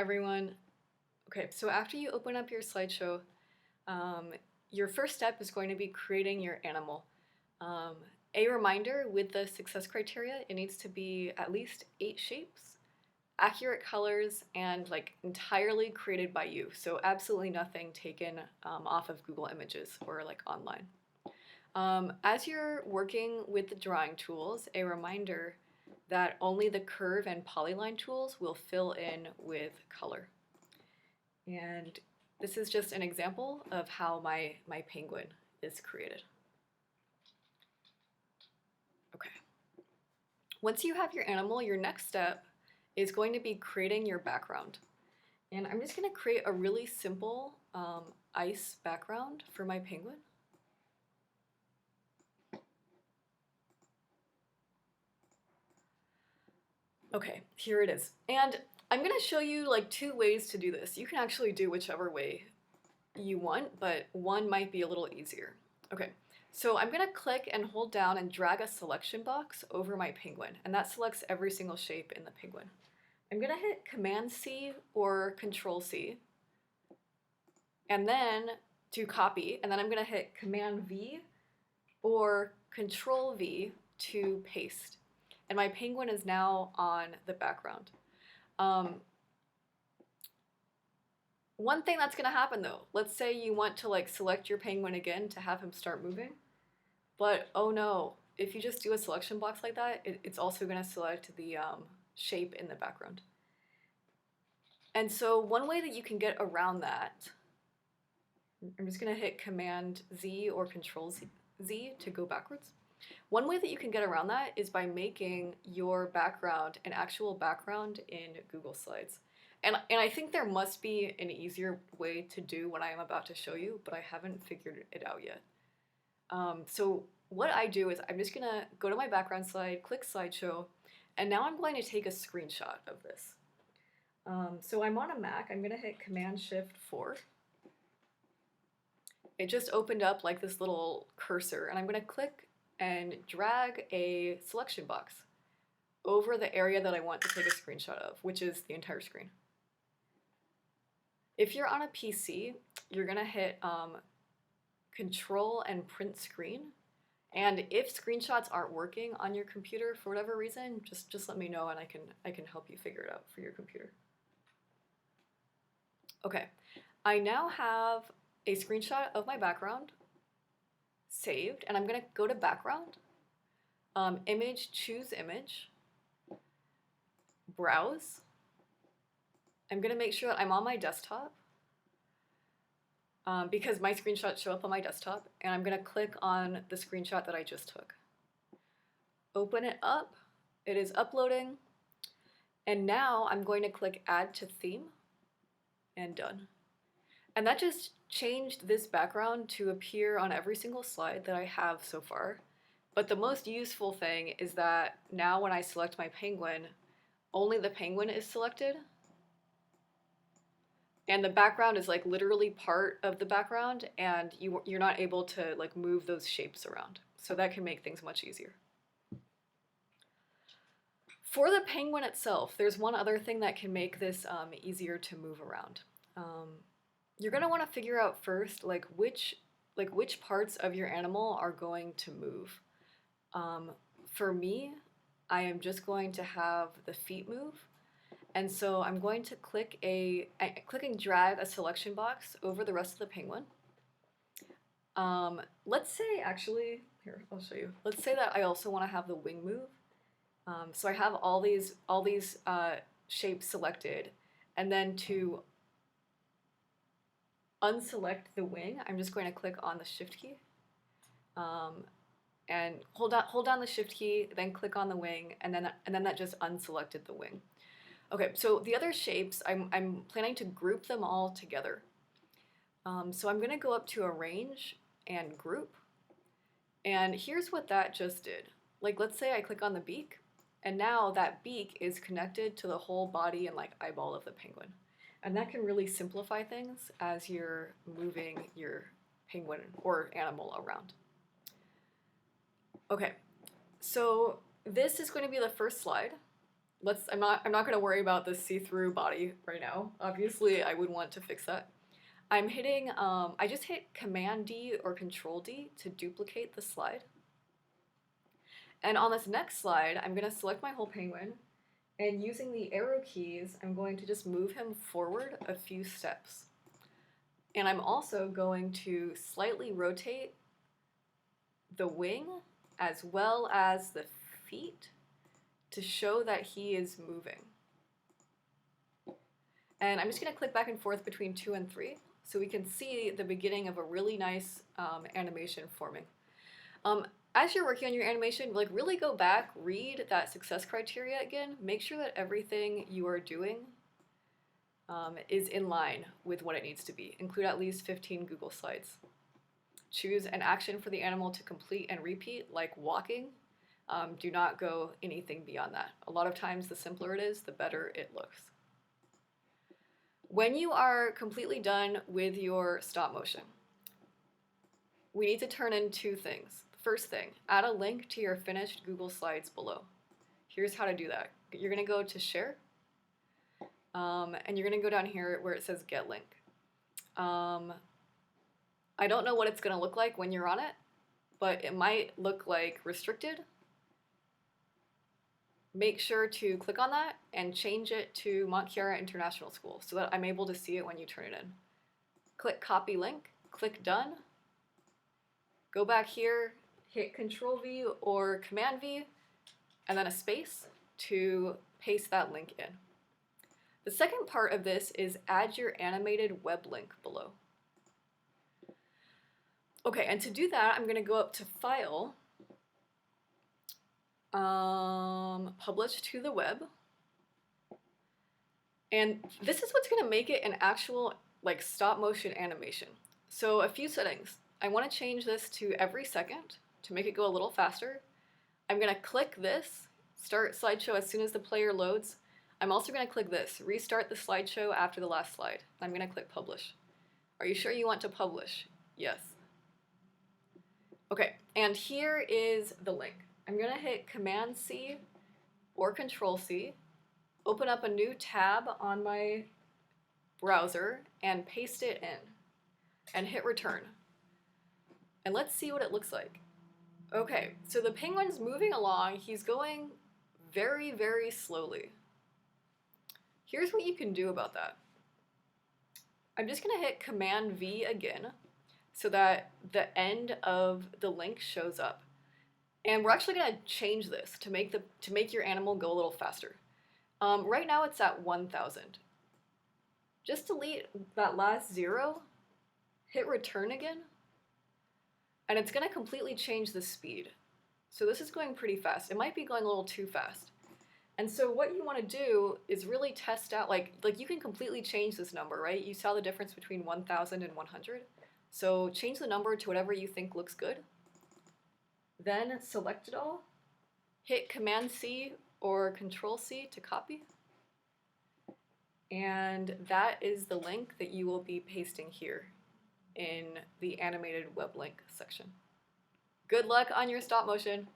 Everyone. Okay, so after you open up your slideshow, your first step is going to be creating your animal. A reminder with the success criteria, it needs to be at least 8 shapes, accurate colors, and like entirely created by you. So absolutely nothing taken off of Google Images or like online. As you're working with the drawing tools, a reminder that only the curve and polyline tools will fill in with color. And this is just an example of how my penguin is created. Okay. Once you have your animal, your next step is going to be creating your background. And I'm just going to create a really simple ice background for my penguin. Okay, here it is. And I'm going to show you like 2 ways to do this. You can actually do whichever way you want, but one might be a little easier. Okay, so I'm going to click and hold down and drag a selection box over my penguin, and that selects every single shape in the penguin. I'm going to hit Command C or Control C, and then to copy, and then I'm going to hit Command V or Control V to paste. And my penguin is now on the background. One thing that's gonna happen though, let's say you want to like select your penguin again to have him start moving, but oh no, if you just do a selection box like that, it's also gonna select the shape in the background. And so one way that you can get around that, I'm just gonna hit Command Z or Control Z to go backwards. One way that you can get around that is by making your background an actual background in Google Slides. And I think there must be an easier way to do what I am about to show you, but I haven't figured it out yet. So what I do is I'm just gonna go to my background slide, click slideshow, and now I'm going to take a screenshot of this. So I'm on a Mac, I'm gonna hit Command-Shift-4. It just opened up like this little cursor, and I'm gonna click and drag a selection box over the area that I want to take a screenshot of, which is the entire screen. If you're on a PC, you're gonna hit Control and Print Screen. And if screenshots aren't working on your computer for whatever reason, just let me know and I can help you figure it out for your computer. Okay, I now have a screenshot of my background saved, and I'm gonna go to background, image, choose image, browse. I'm gonna make sure that I'm on my desktop because my screenshots show up on my desktop, and I'm gonna click on the screenshot that I just took. Open it up, it is uploading, and now I'm going to click Add to Theme, and done. And that just changed this background to appear on every single slide that I have so far. But the most useful thing is that now when I select my penguin, only the penguin is selected. And the background is like literally part of the background, and you're not able to like move those shapes around. So that can make things much easier. For the penguin itself, there's one other thing that can make this easier to move around. You're gonna want to figure out first which parts of your animal are going to move. For me, I am just going to have the feet move, and so I'm going to click and drag a selection box over the rest of the penguin. Let's say actually, here I'll show you. Let's say that I also want to have the wing move. So I have all these shapes selected, and then to unselect the wing, I'm just going to click on the Shift key, and hold down the Shift key, then click on the wing, and then that just unselected the wing. Okay, so the other shapes, I'm planning to group them all together. So I'm going to go up to Arrange and Group, and here's what that just did. Like, let's say I click on the beak, and now that beak is connected to the whole body and like eyeball of the penguin. And that can really simplify things as you're moving your penguin or animal around. Okay, so this is going to be the first slide. I'm not gonna worry about the see-through body right now. Obviously, I would want to fix that. I'm hitting, I just hit Command D or Control D to duplicate the slide. And on this next slide, I'm gonna select my whole penguin, and using the arrow keys, I'm going to just move him forward a few steps. And I'm also going to slightly rotate the wing as well as the feet to show that he is moving. And I'm just going to click back and forth between 2 and 3 so we can see the beginning of a really nice animation forming. As you're working on your animation, like really go back, read that success criteria again, make sure that everything you are doing is in line with what it needs to be. Include at least 15 Google slides. Choose an action for the animal to complete and repeat, like walking. Do not go anything beyond that. A lot of times, the simpler it is, the better it looks. When you are completely done with your stop motion, we need to turn in 2 things. First thing, add a link to your finished Google Slides below. Here's how to do that. You're going to go to Share, and you're going to go down here where it says Get Link. I don't know what it's going to look like when you're on it, but it might look like restricted. Make sure to click on that and change it to Mont Chiara International School so that I'm able to see it when you turn it in. Click Copy Link, click Done. Go back here, hit Control V or Command V, and then a space to paste that link in. The second part of this is add your animated web link below. Okay, and to do that, I'm going to go up to File, Publish to the Web, and this is what's going to make it an actual like stop motion animation. So a few settings. I want to change this to every second to make it go a little faster. I'm going to click this, start slideshow as soon as the player loads. I'm also going to click this, restart the slideshow after the last slide. I'm going to click Publish. Are you sure you want to publish? Yes. Okay, and here is the link. I'm going to hit Command C or Control C, open up a new tab on my browser, and paste it in, and hit Return. And let's see what it looks like. Okay, so the penguin's moving along. He's going very, very slowly. Here's what you can do about that. I'm just going to hit Command V again so that the end of the link shows up. And we're actually going to change this to make your animal go a little faster. Right now it's at 1,000. Just delete that last 0, hit Return again, and it's going to completely change the speed. So this is going pretty fast. It might be going a little too fast. And so what you want to do is really test out, like you can completely change this number, right? You saw the difference between 1,000 and 100. So change the number to whatever you think looks good. Then select it all, hit Command C or Control C to copy. And that is the link that you will be pasting here in the animated web link section. Good luck on your stop motion.